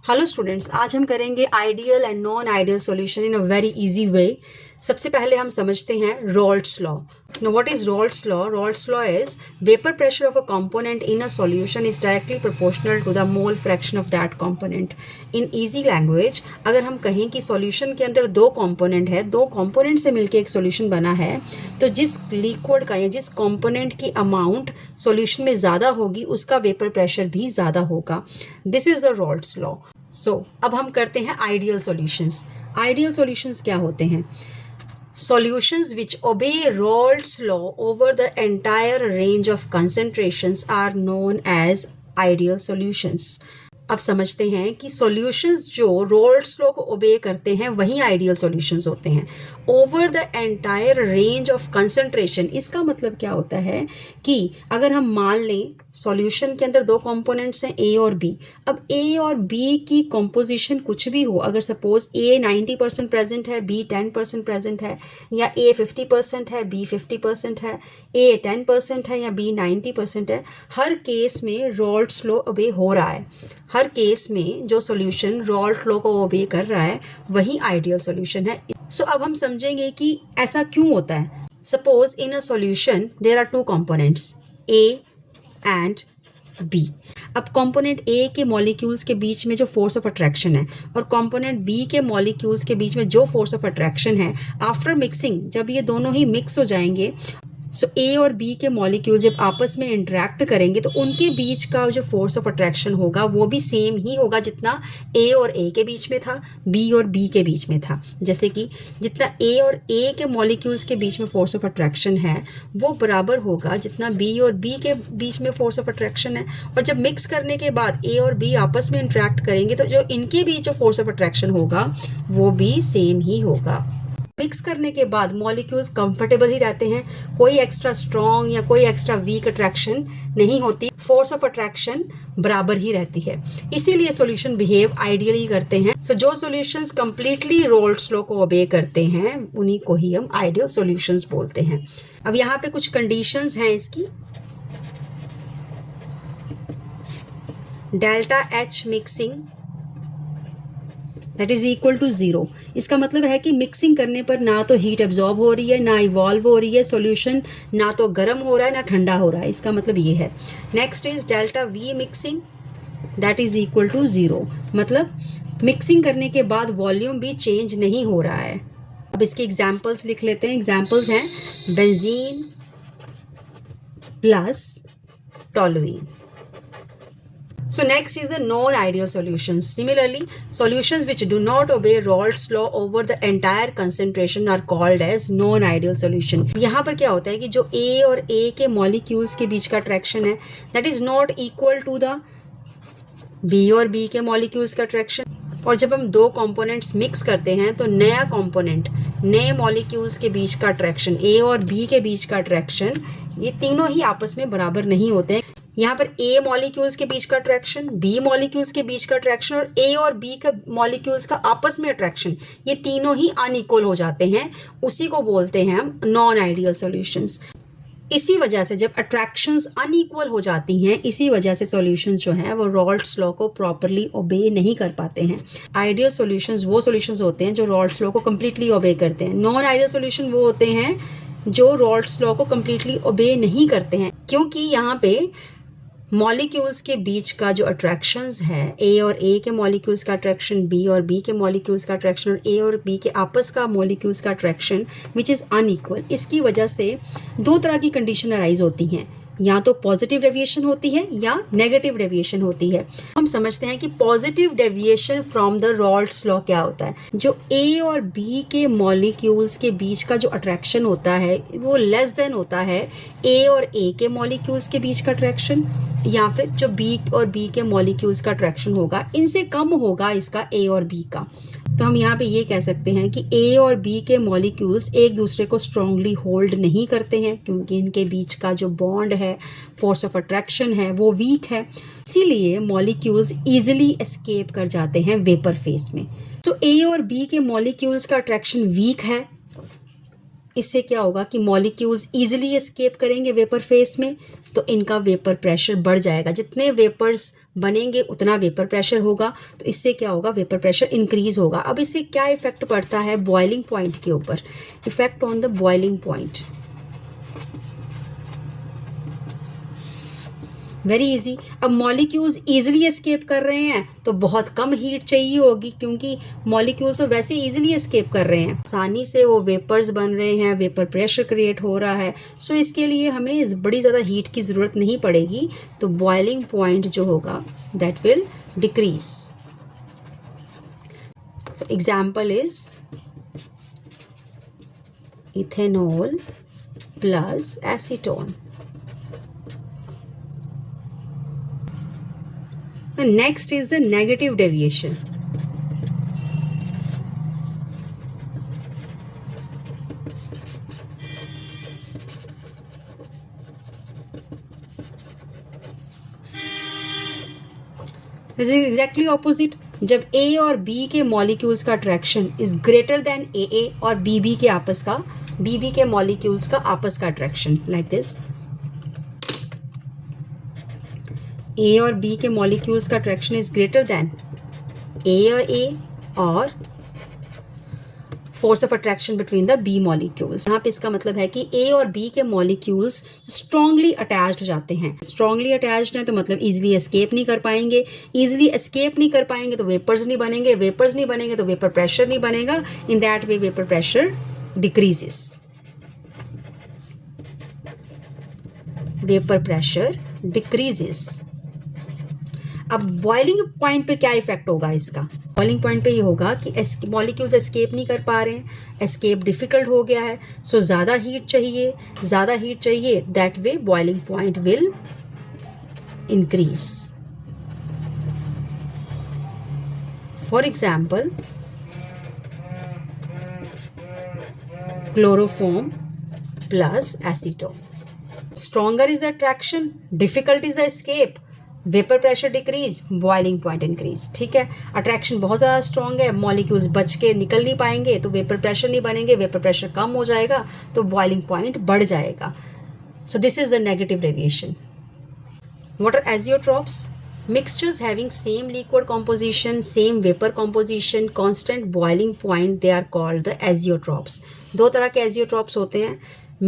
Hello students, आज हम करेंगे ideal and non ideal solution in a very easy way. सबसे पहले हम समझते हैं रॉल्ट्स law. Now what is Raoult's law? Raoult's law is vapor pressure of a component in a solution is directly proportional to the mole fraction of that component. In easy language, अगर हम कहें कि solution के अंदर दो component है, दो component से मिलके एक सॉल्यूशन बना है, तो जिस लिक्विड का या जिस कंपोनेंट की अमाउंट सॉल्यूशन में ज़्यादा होगी उसका वेपर प्रेशर भी ज़्यादा होगा। This is the Raoult's law. सो अब हम करते हैं आइडियल सॉल्यूशंस। आइडियल सॉल्यूशंस क्या होते हैं? Solutions which obey Raoult's law over the entire range of concentrations are known as ideal solutions. अब समझते हैं कि सॉल्यूशंस जो रोल्ट्स लॉ को ओबे करते हैं वही आइडियल सॉल्यूशंस होते हैं। Over the entire range of concentration, इसका मतलब क्या होता है कि अगर हम मान लें सॉल्यूशन के अंदर दो कंपोनेंट्स हैं ए और बी। अब ए और बी की कंपोजिशन कुछ भी हो, अगर सपोज ए 90% प्रेजेंट है, बी 10% प्रेजेंट है, या ए 50% है, बी 50% है, ए 10% है या बी 90% है, हर केस में रॉल्ट्स लॉ ओबे हो रहा है। हर केस में जो सॉल्यूशन रॉल्ट लॉ को ओबे कर रहा है वही आइडियल सॉल्यूशन है। सो अब हम समझेंगे कि ऐसा क्यों होता है। Suppose in a solution there are two components A and B. अब कंपोनेंट ए के मॉलिक्यूल्स के बीच में जो फोर्स ऑफ अट्रैक्शन है और कंपोनेंट बी के मॉलिक्यूल्स के बीच में जो फोर्स ऑफ अट्रैक्शन है, आफ्टर मिक्सिंग जब ये दोनों ही मिक्स हो जाएंगे, सो ए और बी के मॉलिक्यूल जब आपस में इंटरेक्ट करेंगे तो उनके बीच का जो फोर्स ऑफ अट्रैक्शन होगा वो भी सेम ही होगा जितना ए और ए के बीच में था, बी और बी के बीच में था। जैसे कि जितना ए और ए के मॉलिक्यूल्स के बीच में फोर्स ऑफ अट्रैक्शन है वो बराबर होगा जितना बी और बी के बीच में फोर्स ऑफ अट्रैक्शन है। और जब मिक्स करने के बाद ए और बी आपस में इंटरेक्ट करेंगे तो जो इनके बीच जो फोर्स ऑफ अट्रैक्शन होगा वो भी सेम ही होगा। मिक्स करने के बाद मॉलिक्यूल्स कंफर्टेबल ही रहते हैं, कोई एक्स्ट्रा स्ट्रॉन्ग या कोई एक्स्ट्रा वीक अट्रैक्शन नहीं होती, फोर्स ऑफ अट्रैक्शन बराबर ही रहती है। इसीलिए सॉल्यूशन बिहेव आइडियली करते हैं। सो जो सॉल्यूशंस कंप्लीटली रॉल्ट्स लॉ को ओबे करते हैं उन्हीं को ही हम आइडियल सॉल्यूशंस बोलते हैं। अब यहाँ पे कुछ कंडीशंस हैं इसकी। Delta H mixing that is equal to 0। इसका मतलब है कि मिक्सिंग करने पर ना तो हीट एब्जॉर्ब हो रही है, ना इवॉल्व हो रही है सॉल्यूशन, ना तो गर्म हो रहा है ना ठंडा हो रहा है। इसका मतलब ये है। Next is delta V mixing that is equal to 0। मतलब मिक्सिंग करने के बाद वॉल्यूम भी चेंज नहीं हो रहा है। अब इसके एग्जाम्पल्स लिख लेते हैं। एग्जाम्पल्स हैं benzene plus toluene. So next is the non-ideal solutions. Similarly, solutions which do not obey Raoult's law over the entire concentration are called as non-ideal solution. यहाँ पर क्या होता है कि जो A और A के मॉलिक्यूल्स के बीच का अट्रैक्शन है that is not equal to the B और B के मॉलिक्यूल्स का अट्रैक्शन। और जब हम दो कंपोनेंट्स मिक्स करते हैं तो नया कंपोनेंट, नए मॉलिक्यूल्स के बीच का अट्रैक्शन, A और B के बीच का अट्रैक्शन, ये तीनों ही आपस में बराबर नहीं होते हैं। यहाँ पर ए मॉलिक्यूल्स के बीच का अट्रैक्शन, बी मॉलिक्यूल्स के बीच का अट्रैक्शन और ए और बी का मॉलिक्यूल्स का आपस में अट्रैक्शन, ये तीनों ही अनइक्वल हो जाते हैं। उसी को बोलते हैं हम नॉन आइडियल सॉल्यूशंस। इसी वजह से जब अट्रैक्शंस अनइक्वल हो जाती हैं, इसी वजह से सॉल्यूशंस जो हैं वो रॉल्ट्स लॉ को प्रॉपरली ओबे नहीं कर पाते हैं। आइडियल सॉल्यूशंस वो सॉल्यूशंस होते हैं जो रॉल्ट्स लॉ को कम्प्लीटली ओबे करते हैं। नॉन आइडियल सॉल्यूशन वो होते हैं जो रॉल्ट्स लॉ को कम्प्लीटली ओबे नहीं करते हैं, क्योंकि यहाँ पे मॉलिक्यूल्स के बीच का जो अट्रैक्शंस है, ए और ए के मॉलिक्यूल्स का अट्रैक्शन, बी और बी के मॉलिक्यूल्स का अट्रैक्शन और ए और बी के आपस का मॉलिक्यूल्स का अट्रैक्शन विच इज़ अनइक्वल, इसकी वजह से दो तरह की कंडीशन अराइज होती हैं। या तो पॉजिटिव डेविएशन होती है या नेगेटिव डेविएशन होती है। हम समझते हैं कि positive deviation from the Raoult's law क्या होता है। जो ए और बी के मॉलिक्यूल्स के बीच का जो अट्रैक्शन होता है वो लेस देन होता है ए और ए के मॉलिक्यूल्स के बीच का अट्रैक्शन, या फिर जो बी और बी के मॉलिक्यूल्स का अट्रैक्शन होगा इनसे कम होगा इसका ए और बी का। तो हम यहाँ पे ये कह सकते हैं कि ए और बी के मॉलिक्यूल्स एक दूसरे को स्ट्रांगली होल्ड नहीं करते हैं, क्योंकि इनके बीच का जो बॉन्ड है, फोर्स ऑफ अट्रैक्शन है, वो वीक है। इसीलिए मॉलिक्यूल्स इजीली एस्केप कर जाते हैं वेपर फेज में। तो ए और बी के मॉलिक्यूल्स का अट्रैक्शन वीक है, इससे क्या होगा कि मॉलिक्यूल्स इजीली एस्केप करेंगे वेपर फेस में। तो इनका वेपर प्रेशर बढ़ जाएगा। जितने वेपर्स बनेंगे उतना वेपर प्रेशर होगा, तो इससे क्या होगा, वेपर प्रेशर इंक्रीज होगा। अब इससे क्या इफेक्ट पड़ता है बॉइलिंग पॉइंट के ऊपर, effect on the boiling point. Very easy. अब मॉलिक्यूल्स इजीली एस्केप कर रहे हैं तो बहुत कम हीट चाहिए होगी, क्योंकि मॉलिक्यूल्स तो वैसे इजीली एस्केप कर रहे हैं, आसानी से वो वेपर्स बन रहे हैं, वेपर प्रेशर क्रिएट हो रहा है। सो इसके लिए हमें बड़ी ज़्यादा हीट की ज़रूरत नहीं पड़ेगी, तो बॉइलिंग पॉइंट जो होगा that will decrease. So example is ethanol plus acetone. Next is the negative deviation. This is exactly opposite. जब A और B के मॉलिक्यूल्स का attraction is greater than AA और BB के आपस का, BB के मॉलिक्यूल्स का आपस का अट्रैक्शन, लाइक दिस। A और B के मॉलिक्यूल्स का attraction is greater than A और force of attraction between the B molecules. यहाँ पे इसका मतलब है कि A और B के मॉलिक्यूल्स स्ट्रांगली अटैच्ड हो जाते हैं। स्ट्रांगली अटैच्ड हैं तो मतलब इजीली एस्केप नहीं कर पाएंगे, इजीली एस्केप नहीं कर पाएंगे तो वेपर्स नहीं बनेंगे, वेपर्स नहीं बनेंगे तो वेपर प्रेशर नहीं बनेगा। In that way vapour pressure decreases, vapour pressure decreases. अब बॉइलिंग पॉइंट पे क्या इफेक्ट होगा इसका? बॉइलिंग पॉइंट पे ये होगा कि मॉलिक्यूल्स एस्केप नहीं कर पा रहे हैं, एस्केप डिफिकल्ट हो गया है, सो ज़्यादा हीट चाहिए, that way boiling point will increase. For example chloroform plus acetone. Stronger is the attraction, difficult is the escape, vapour pressure decrease, boiling point increase. ठीक है, अट्रैक्शन बहुत ज़्यादा स्ट्रॉन्ग है, मॉलिक्यूल्स बच के निकल नहीं पाएंगे तो वेपर प्रेशर नहीं बनेंगे, वेपर प्रेशर कम हो जाएगा तो बॉइलिंग पॉइंट बढ़ जाएगा। So this is the negative deviation. What are azeotrophs? Mixtures having same liquid composition, same vapor composition, constant boiling point, they are called the azeotrophs. दो तरह के azeotrophs होते हैं,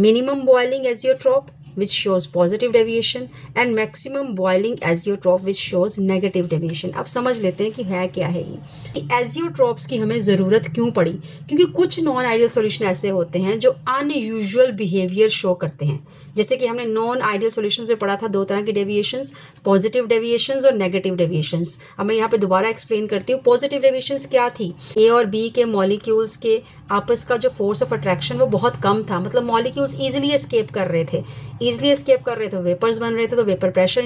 minimum boiling azeotroph which shows positive deviation and maximum boiling azeotroph which shows negative deviation. अब समझ लेते हैं कि है क्या है ये azeotrophs की हमें ज़रूरत क्यों पड़ी, क्योंकि कुछ नॉन आइडियल सॉल्यूशन ऐसे होते हैं जो अनयूजुअल बिहेवियर शो करते हैं। जैसे कि हमने नॉन आइडियल सॉल्यूशंस में पढ़ा था दो तरह की डेविएशंस, पॉजिटिव डेविएशंस और नेगेटिव डेविएशंस। अब मैं यहाँ पे दोबारा एक्सप्लेन करती हूँ। पॉजिटिव डेविएशंस क्या थी? ए और बी के मॉलिक्यूल्स के आपस का जो फोर्स ऑफ अट्रैक्शन वो बहुत कम था, मतलब मॉलिक्यूल्स ईजिली एस्केप कर रहे थे, वेपर्स बन रहे थे, तो वेपर प्रेशर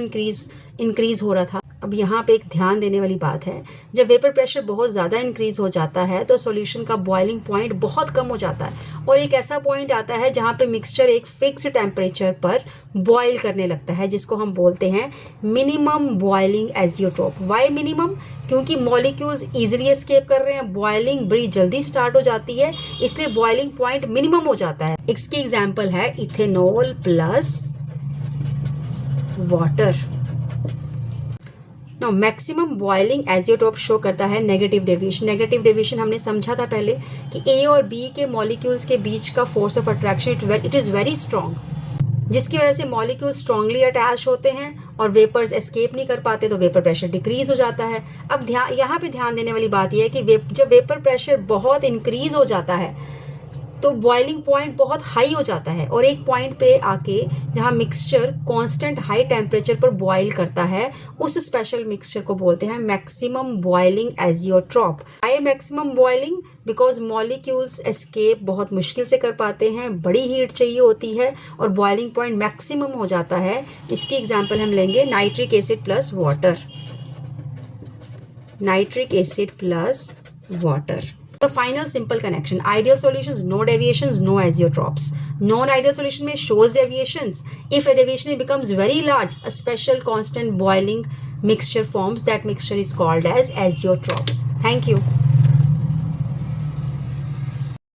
इंक्रीज हो रहा था। अब यहाँ पे एक ध्यान देने वाली बात है, जब वेपर प्रेशर बहुत ज़्यादा इंक्रीज हो जाता है तो सॉल्यूशन का बॉइलिंग पॉइंट बहुत कम हो जाता है और एक ऐसा पॉइंट आता है जहाँ पे मिक्सचर एक फिक्स टेम्परेचर पर बॉयल करने लगता है, जिसको हम बोलते हैं minimum boiling azeotrope. Why minimum? क्योंकि मॉलिक्यूल्स ईजिली एस्केप कर रहे हैं, बॉइलिंग बड़ी जल्दी स्टार्ट हो जाती है, इसलिए बॉइलिंग पॉइंट मिनिमम हो जाता है। इसकी एग्जाम्पल है ethanol plus water. Now maximum boiling azeotrope show करता है नेगेटिव डेविएशन। नेगेटिव डेविएशन हमने समझा था पहले कि ए और बी के मॉलिक्यूल्स के बीच का force of attraction it is very strong, जिसकी वजह से मॉलिक्यूल्स स्ट्रांगली अटैच होते हैं और वेपर्स एस्केप नहीं कर पाते, तो वेपर प्रेशर डिक्रीज हो जाता है। अब यहाँ पे ध्यान देने वाली बात यह है कि जब वेपर प्रेशर बहुत इंक्रीज हो जाता है तो बॉइलिंग पॉइंट बहुत हाई हो जाता है और एक पॉइंट पे आके जहाँ मिक्सचर कांस्टेंट हाई टेम्परेचर पर बॉयल करता है, उस स्पेशल मिक्सचर को बोलते हैं maximum boiling azeotrope. High maximum boiling because molecules escape बहुत मुश्किल से कर पाते हैं, बड़ी हीट चाहिए होती है और बॉइलिंग पॉइंट मैक्सिमम हो जाता है। इसकी एग्जाम्पल हम लेंगे nitric acid plus water. Nitric acid plus water. The final simple connection: ideal solutions no deviations, no azeotrophs. Non-ideal solution में shows deviations. If a deviation becomes very large, a special constant boiling mixture forms. That mixture is called as azeotrope. Thank you.